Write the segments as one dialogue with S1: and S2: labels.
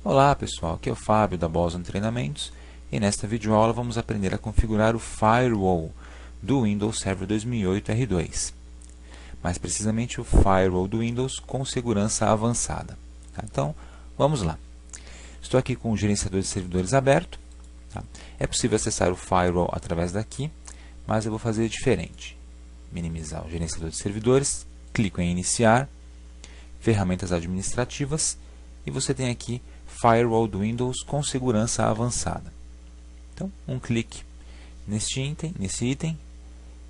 S1: Olá pessoal, aqui é o Fábio da Boson Treinamentos e nesta videoaula vamos aprender a configurar o Firewall do Windows Server 2008 R2. Mais precisamente o Firewall do Windows com segurança avançada. Tá? Então, vamos lá. Estou aqui com o gerenciador de servidores aberto. Tá? É possível acessar o Firewall através daqui, mas eu vou fazer diferente. Minimizar o gerenciador de servidores, clico em Iniciar, Ferramentas Administrativas e você tem aqui Firewall do Windows com segurança avançada. Então, um clique nesse item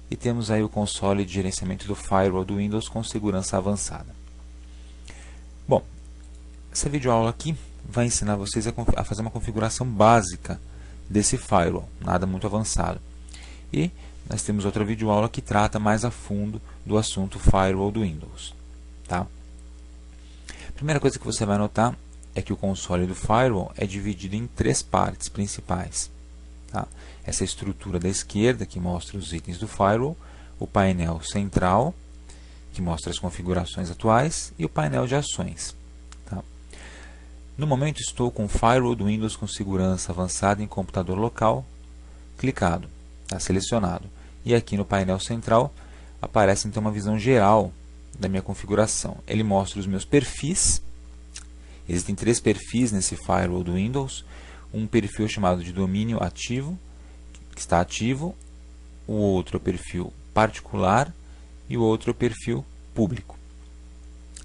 S1: e temos aí o console de gerenciamento do Firewall do Windows com segurança avançada. Bom, essa videoaula aqui vai ensinar vocês a fazer uma configuração básica desse Firewall, nada muito avançado. E nós temos outra videoaula que trata mais a fundo do assunto Firewall do Windows. Tá? A primeira coisa que você vai notar é que o console do Firewall é dividido em três partes principais. Tá? Essa estrutura da esquerda, que mostra os itens do Firewall, o painel central, que mostra as configurações atuais, e o painel de ações. Tá? No momento estou com o Firewall do Windows com segurança avançada em computador local, clicado, tá? Selecionado. E aqui no painel central aparece então uma visão geral da minha configuração. Ele mostra os meus perfis. Existem três perfis nesse Firewall do Windows. Um perfil chamado de domínio ativo, que está ativo. O outro é o perfil particular e o outro é o perfil público.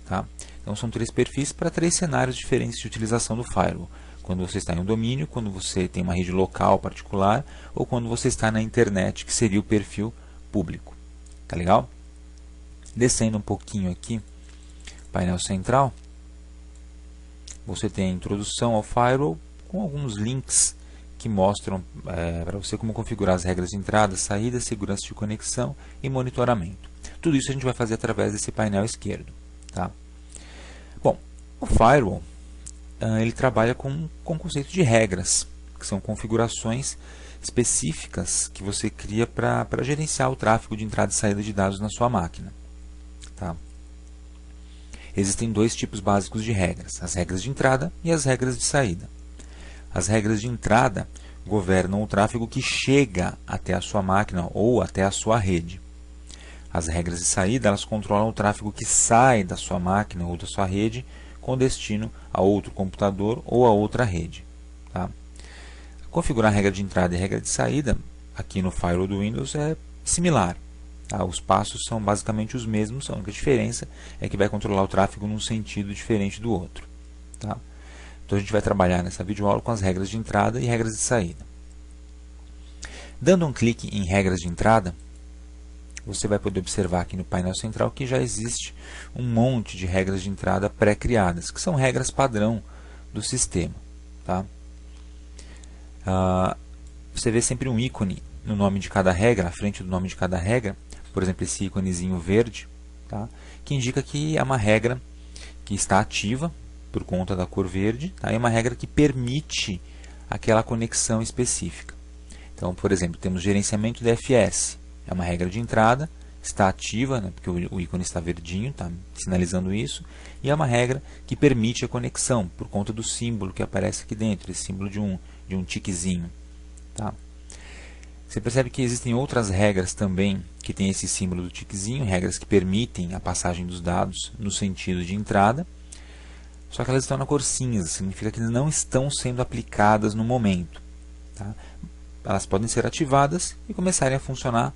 S1: Tá? Então são três perfis para três cenários diferentes de utilização do Firewall. Quando você está em um domínio, quando você tem uma rede local particular ou quando você está na internet, que seria o perfil público. Tá legal? Descendo um pouquinho aqui, painel central, você tem a introdução ao Firewall com alguns links que mostram para você como configurar as regras de entrada, saída, segurança de conexão e monitoramento. Tudo isso a gente vai fazer através desse painel esquerdo. Tá? Bom, o Firewall ele trabalha com o conceito de regras, que são configurações específicas que você cria para gerenciar o tráfego de entrada e saída de dados na sua máquina. Tá? Existem dois tipos básicos de regras, as regras de entrada e as regras de saída. As regras de entrada governam o tráfego que chega até a sua máquina ou até a sua rede. As regras de saída elas controlam o tráfego que sai da sua máquina ou da sua rede com destino a outro computador ou a outra rede. Tá? Configurar a regra de entrada e a regra de saída aqui no Firewall do Windows é similar. Tá? Os passos são basicamente os mesmos, a única diferença é que vai controlar o tráfego num sentido diferente do outro. Tá? Então a gente vai trabalhar nessa videoaula com as regras de entrada e regras de saída. Dando um clique em regras de entrada, você vai poder observar aqui no painel central que já existe um monte de regras de entrada pré-criadas, que são regras padrão do sistema. Tá? Você vê sempre um ícone no nome de cada regra, à frente do nome de cada regra, por exemplo, esse íconezinho verde, tá? Que indica que é uma regra que está ativa por conta da cor verde, tá? É uma regra que permite aquela conexão específica. Então, por exemplo, temos gerenciamento DFS, é uma regra de entrada, está ativa, né, porque o ícone está verdinho, tá sinalizando isso, e é uma regra que permite a conexão por conta do símbolo que aparece aqui dentro, esse símbolo de um tiquezinho. Tá? Você percebe que existem outras regras também que têm esse símbolo do tiquezinho, regras que permitem a passagem dos dados no sentido de entrada, só que elas estão na cor cinza, significa que não estão sendo aplicadas no momento. Tá? Elas podem ser ativadas e começarem a funcionar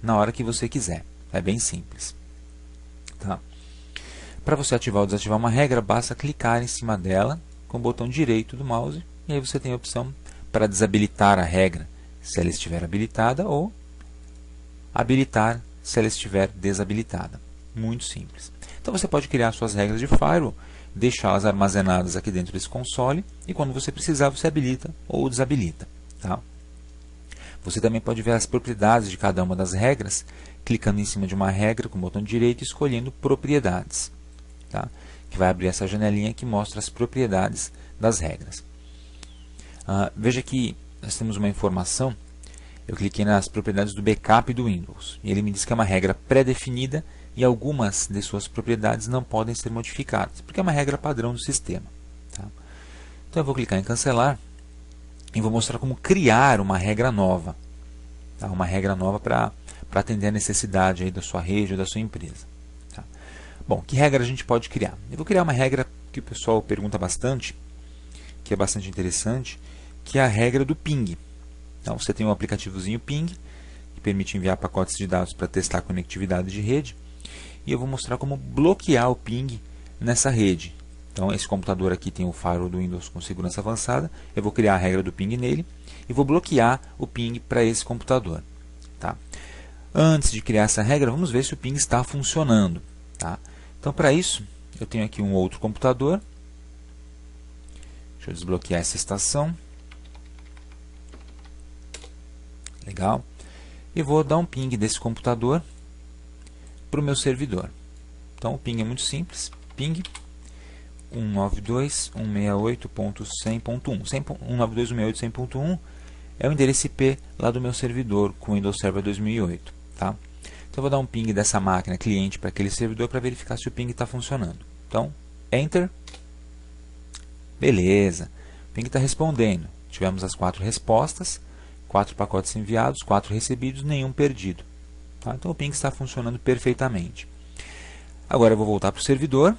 S1: na hora que você quiser. É bem simples. Tá? Para você ativar ou desativar uma regra, basta clicar em cima dela com o botão direito do mouse e aí você tem a opção para desabilitar a regra se ela estiver habilitada ou habilitar se ela estiver desabilitada. Muito simples. Então você pode criar suas regras de Firewall, deixá-las armazenadas aqui dentro desse console e quando você precisar você habilita ou desabilita. Tá? Você também pode ver as propriedades de cada uma das regras, clicando em cima de uma regra com o botão direito e escolhendo propriedades. Tá? Que vai abrir essa janelinha que mostra as propriedades das regras. Veja que nós temos uma informação, eu cliquei nas propriedades do backup do Windows, e ele me diz que é uma regra pré-definida e algumas de suas propriedades não podem ser modificadas, porque é uma regra padrão do sistema. Tá? Então eu vou clicar em cancelar e vou mostrar como criar uma regra nova. Tá? Uma regra nova para atender a necessidade aí da sua rede ou da sua empresa. Tá? Bom, que regra a gente pode criar? Eu vou criar uma regra que o pessoal pergunta bastante, que é bastante interessante, que é a regra do ping. Então você tem um aplicativozinho ping, que permite enviar pacotes de dados para testar a conectividade de rede, e eu vou mostrar como bloquear o ping nessa rede. Então esse computador aqui tem o firewall do Windows com segurança avançada, eu vou criar a regra do ping nele e vou bloquear o ping para esse computador. Tá? Antes de criar essa regra, vamos ver se o ping está funcionando. Tá? Então para isso, eu tenho aqui um outro computador. Deixa eu desbloquear essa estação. Legal. E vou dar um ping desse computador para o meu servidor. Então o ping é muito simples. Ping 192.168.100.1. 192.168.100.1 é o endereço IP lá do meu servidor com o Windows Server 2008. Tá? Então eu vou dar um ping dessa máquina cliente para aquele servidor para verificar se o ping está funcionando. Então, Enter. Beleza. O ping está respondendo. Tivemos as 4 respostas, 4 pacotes enviados, 4 recebidos, nenhum perdido. Tá? Então o ping está funcionando perfeitamente. Agora eu vou voltar para o servidor.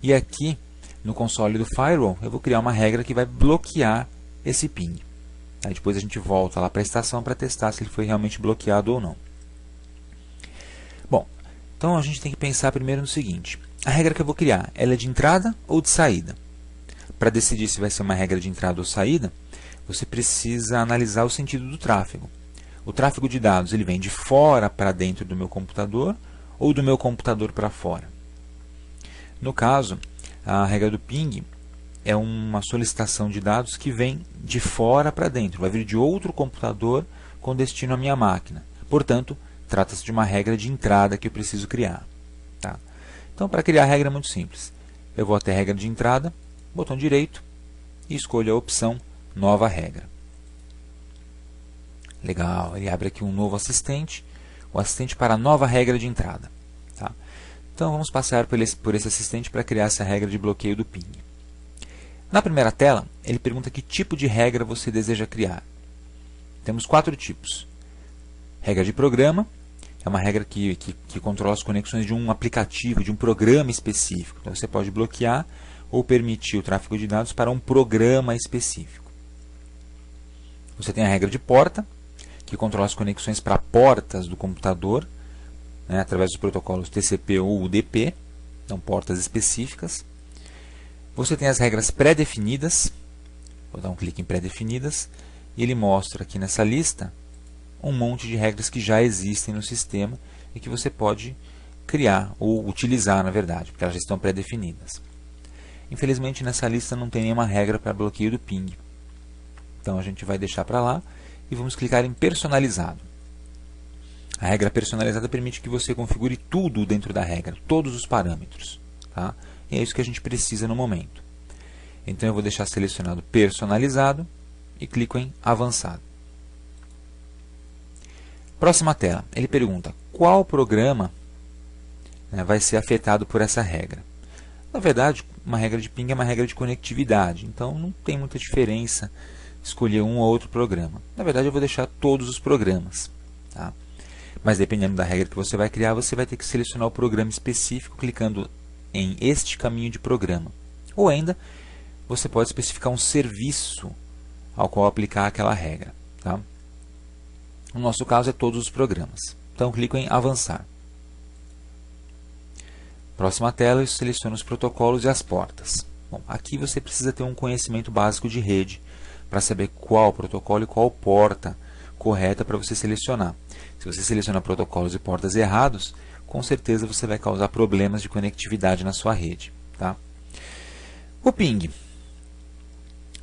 S1: E aqui, no console do Firewall, eu vou criar uma regra que vai bloquear esse ping. Aí depois a gente volta lá para a estação para testar se ele foi realmente bloqueado ou não. Bom, então a gente tem que pensar primeiro no seguinte. A regra que eu vou criar, ela é de entrada ou de saída? Para decidir se vai ser uma regra de entrada ou saída, você precisa analisar o sentido do tráfego. O tráfego de dados ele vem de fora para dentro do meu computador ou do meu computador para fora? No caso, a regra do ping é uma solicitação de dados que vem de fora para dentro, vai vir de outro computador com destino à minha máquina. Portanto, trata-se de uma regra de entrada que eu preciso criar. Tá? Então, para criar a regra é muito simples. Eu vou até a regra de entrada, botão direito, e escolho a opção Nova Regra. Legal, ele abre aqui um novo assistente, o assistente para a nova regra de entrada. Tá? Então, vamos passar por esse assistente para criar essa regra de bloqueio do ping. Na primeira tela, ele pergunta que tipo de regra você deseja criar. Temos 4 tipos. Regra de programa, é uma regra que controla as conexões de um aplicativo, de um programa específico. Então, você pode bloquear ou permitir o tráfego de dados para um programa específico. Você tem a regra de porta, que controla as conexões para portas do computador, né, através dos protocolos TCP ou UDP, então portas específicas. Você tem as regras pré-definidas, vou dar um clique em pré-definidas, e ele mostra aqui nessa lista um monte de regras que já existem no sistema e que você pode criar, ou utilizar na verdade, porque elas já estão pré-definidas. Infelizmente nessa lista não tem nenhuma regra para bloqueio do ping. Então a gente vai deixar para lá e vamos clicar em personalizado. A regra personalizada permite que você configure tudo dentro da regra, todos os parâmetros. Tá? E é isso que a gente precisa no momento. Então eu vou deixar selecionado personalizado e clico em avançado. Próxima tela, ele pergunta qual programa vai ser afetado por essa regra. Na verdade, uma regra de ping é uma regra de conectividade, então não tem muita diferença escolher um ou outro programa. Na verdade, eu vou deixar todos os programas. Tá? Mas dependendo da regra que você vai criar, você vai ter que selecionar o programa específico clicando em este caminho de programa. Ou ainda, você pode especificar um serviço ao qual aplicar aquela regra. Tá? No nosso caso, é todos os programas. Então, clico em avançar. Próxima tela, eu seleciono os protocolos e as portas. Bom, aqui você precisa ter um conhecimento básico de rede para saber qual protocolo e qual porta correta para você selecionar. Se você selecionar protocolos e portas errados, com certeza você vai causar problemas de conectividade na sua rede. Tá? O ping.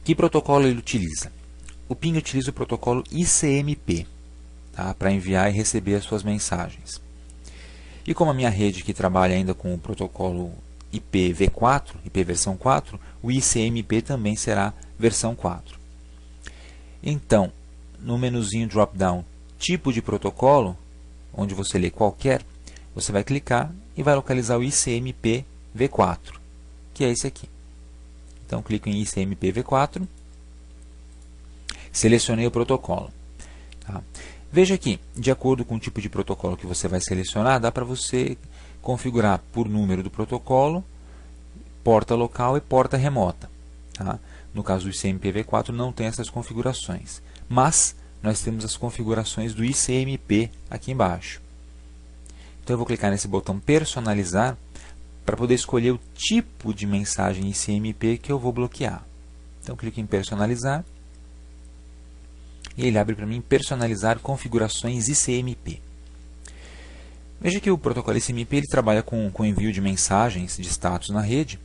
S1: Que protocolo ele utiliza? O ping utiliza o protocolo ICMP, tá? Para enviar e receber as suas mensagens. E como a minha rede que trabalha ainda com o protocolo IPv4, IP versão 4, o ICMP também será versão 4. Então, no menuzinho drop-down tipo de protocolo, onde você lê qualquer, você vai clicar e vai localizar o ICMP v4, que é esse aqui. Então, clico em ICMP-v4, selecionei o protocolo. Tá? Veja aqui, de acordo com o tipo de protocolo que você vai selecionar, dá para você configurar por número do protocolo, porta local e porta remota. Tá? No caso do ICMP-v4 não tem essas configurações, mas nós temos as configurações do ICMP aqui embaixo. Então eu vou clicar nesse botão personalizar para poder escolher o tipo de mensagem ICMP que eu vou bloquear. Então clico em personalizar e ele abre para mim personalizar configurações ICMP. Veja que o protocolo ICMP ele trabalha com envio de mensagens de status na rede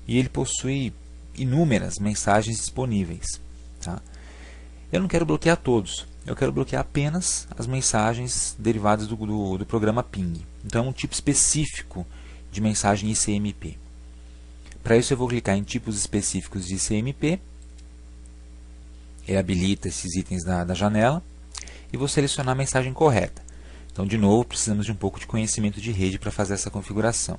S1: e ele possui inúmeras mensagens disponíveis. Tá? Eu não quero bloquear todos, eu quero bloquear apenas as mensagens derivadas do programa ping. Então é um tipo específico de mensagem ICMP. Para isso eu vou clicar em tipos específicos de ICMP, ele habilita esses itens da janela e vou selecionar a mensagem correta. Então, de novo, precisamos de um pouco de conhecimento de rede para fazer essa configuração.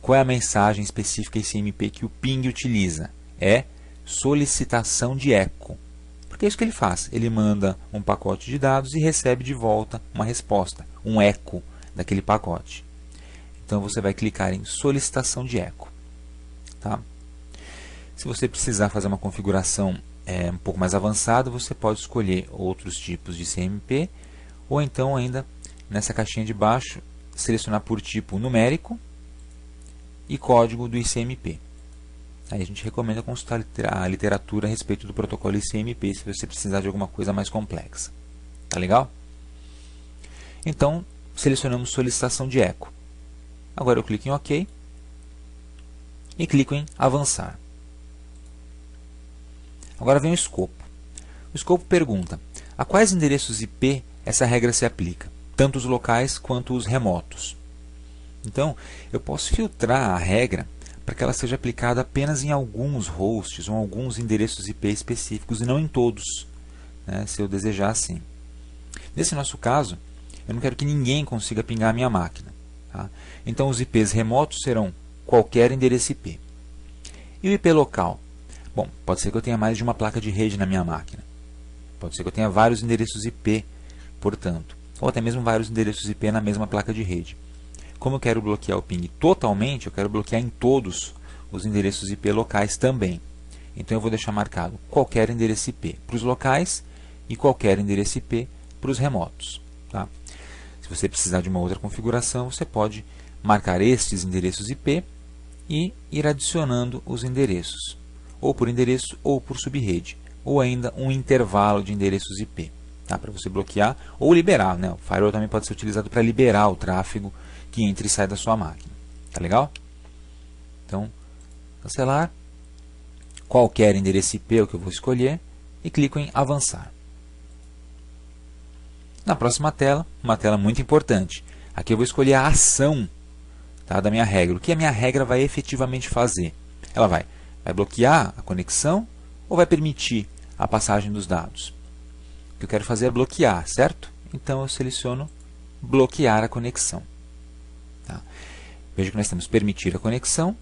S1: Qual é a mensagem específica ICMP que o ping utiliza? É solicitação de eco. Porque é isso que ele faz. Ele manda um pacote de dados e recebe de volta uma resposta, um eco daquele pacote. Então, você vai clicar em solicitação de eco. Tá? Se você precisar fazer uma configuração um pouco mais avançada, você pode escolher outros tipos de ICMP, ou então ainda nessa caixinha de baixo, selecionar por tipo numérico e código do ICMP. Aí a gente recomenda consultar a literatura a respeito do protocolo ICMP se você precisar de alguma coisa mais complexa. Tá legal? Então, selecionamos solicitação de eco. Agora eu clico em OK e clico em avançar. Agora vem o escopo. O escopo pergunta: a quais endereços IP essa regra se aplica? Tanto os locais quanto os remotos. Então, eu posso filtrar a regra para que ela seja aplicada apenas em alguns hosts ou alguns endereços IP específicos e não em todos, né, se eu desejar assim. Nesse nosso caso, eu não quero que ninguém consiga pingar a minha máquina. Tá? Então, os IPs remotos serão qualquer endereço IP. E o IP local? Bom, pode ser que eu tenha mais de uma placa de rede na minha máquina. Pode ser que eu tenha vários endereços IP, portanto. Ou até mesmo vários endereços IP na mesma placa de rede. Como eu quero bloquear o ping totalmente, eu quero bloquear em todos os endereços IP locais também. Então eu vou deixar marcado qualquer endereço IP para os locais e qualquer endereço IP para os remotos. Tá? Se você precisar de uma outra configuração, você pode marcar estes endereços IP e ir adicionando os endereços, ou por endereço ou por subrede, ou ainda um intervalo de endereços IP. Tá? Para você bloquear ou liberar. Né? O firewall também pode ser utilizado para liberar o tráfego que entra e sai da sua máquina. Tá legal? Então, cancelar. Qualquer endereço IP é o que eu vou escolher e clico em avançar. Na próxima tela, uma tela muito importante. Aqui eu vou escolher a ação, tá, da minha regra. O que a minha regra vai efetivamente fazer? Ela vai bloquear a conexão ou vai permitir a passagem dos dados? O que eu quero fazer é bloquear, certo? Então eu seleciono bloquear a conexão. Tá? Veja que nós temos permitir a conexão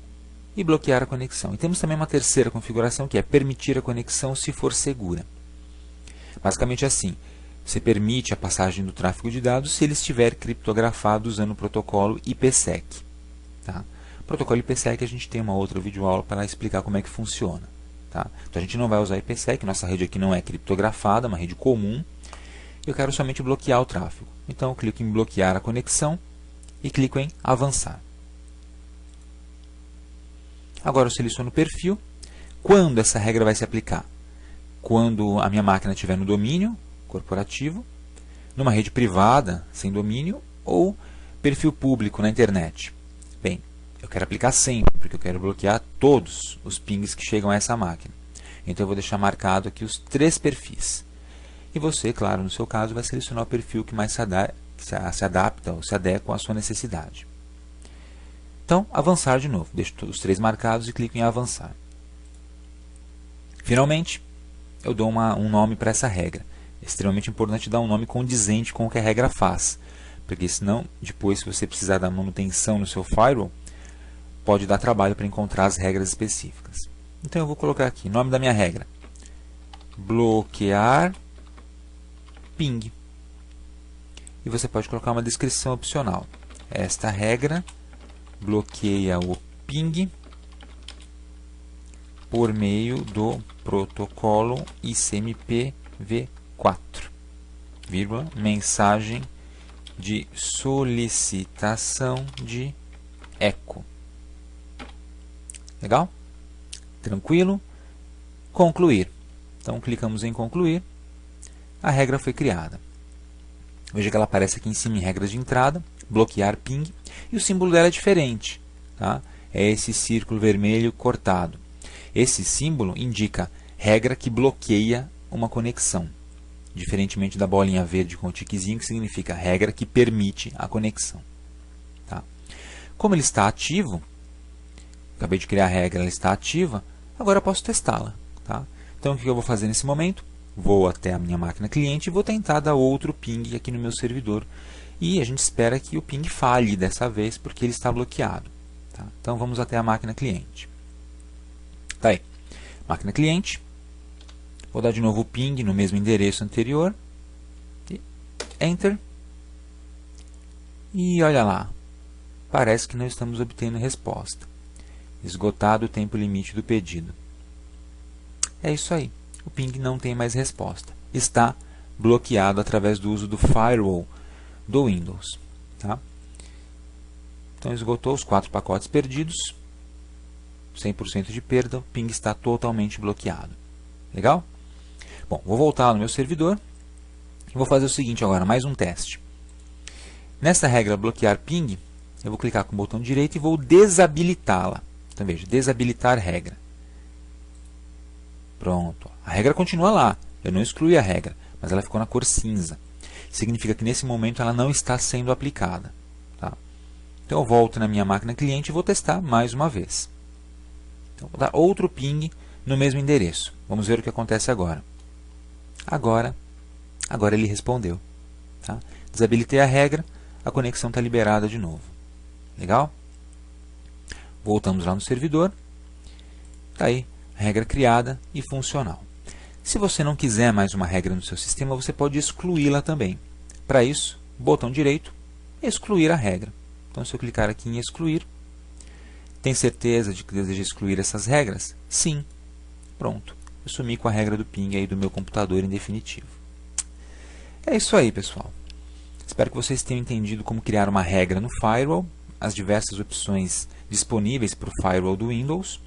S1: e bloquear a conexão. E temos também uma terceira configuração que é permitir a conexão se for segura. Basicamente assim, você permite a passagem do tráfego de dados se ele estiver criptografado usando o protocolo IPsec. Tá? O protocolo IPsec a gente tem uma outra videoaula para explicar como é que funciona. Tá? Então a gente não vai usar IPsec, nossa rede aqui não é criptografada, é uma rede comum. Eu quero somente bloquear o tráfego. Então eu clico em bloquear a conexão e clico em avançar. Agora eu seleciono o perfil. Quando essa regra vai se aplicar? Quando a minha máquina estiver no domínio corporativo, numa rede privada, sem domínio, ou perfil público na internet. Bem, eu quero aplicar sempre, porque eu quero bloquear todos os pings que chegam a essa máquina. Então eu vou deixar marcado aqui os 3 perfis. E você, claro, no seu caso, vai selecionar o perfil que mais se adapta ou se adequa à sua necessidade. Então, avançar de novo. Deixo os 3 marcados e clico em avançar. Finalmente, eu dou um nome para essa regra. É extremamente importante dar um nome condizente com o que a regra faz, porque senão, depois, se você precisar da manutenção no seu firewall, pode dar trabalho para encontrar as regras específicas. Então eu vou colocar aqui, nome da minha regra, bloquear ping. E você pode colocar uma descrição opcional. Esta regra bloqueia o ping por meio do protocolo ICMP v4, vírgula, mensagem de solicitação de eco. Legal? Tranquilo? Concluir. Então, clicamos em concluir. A regra foi criada. Veja que ela aparece aqui em cima em regras de entrada, bloquear ping, e o símbolo dela é diferente. Tá? É esse círculo vermelho cortado. Esse símbolo indica regra que bloqueia uma conexão, diferentemente da bolinha verde com o tiquezinho, que significa regra que permite a conexão. Tá? Como ele está ativo, acabei de criar a regra, ela está ativa, agora eu posso testá-la. Tá? Então, o que eu vou fazer nesse momento? Vou até a minha máquina cliente e vou tentar dar outro ping aqui no meu servidor. E a gente espera que o ping falhe dessa vez, porque ele está bloqueado. Tá? Então, vamos até a máquina cliente. Tá aí. Máquina cliente. Vou dar de novo o ping no mesmo endereço anterior. E Enter. E olha lá. Parece que não estamos obtendo resposta. Esgotado o tempo limite do pedido. É isso aí. O ping não tem mais resposta. Está bloqueado através do uso do firewall do Windows. Tá? Então, esgotou os 4 pacotes perdidos. 100% de perda. O ping está totalmente bloqueado. Legal? Bom, vou voltar no meu servidor. E vou fazer o seguinte agora, mais um teste. Nessa regra bloquear ping, eu vou clicar com o botão direito e vou desabilitá-la. Então, veja, desabilitar regra. Pronto. A regra continua lá. Eu não excluí a regra, mas ela ficou na cor cinza. Significa que nesse momento ela não está sendo aplicada. Tá? Então eu volto na minha máquina cliente e vou testar mais uma vez. Então, vou dar outro ping no mesmo endereço. Vamos ver o que acontece agora. Agora ele respondeu. Tá? Desabilitei a regra, a conexão está liberada de novo. Legal? Voltamos lá no servidor. Está aí. Regra criada e funcional. Se você não quiser mais uma regra no seu sistema, você pode excluí-la também. Para isso, botão direito, excluir a regra. Então, se eu clicar aqui em excluir, tem certeza de que deseja excluir essas regras? Sim. Pronto. Eu sumi com a regra do ping aí do meu computador em definitivo. É isso aí, pessoal. Espero que vocês tenham entendido como criar uma regra no firewall, as diversas opções disponíveis para o firewall do Windows,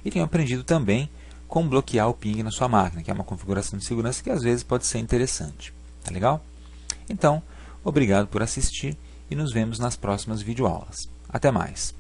S1: e tenham aprendido também como bloquear o ping na sua máquina, que é uma configuração de segurança que às vezes pode ser interessante. Tá legal? Então, obrigado por assistir e nos vemos nas próximas videoaulas. Até mais!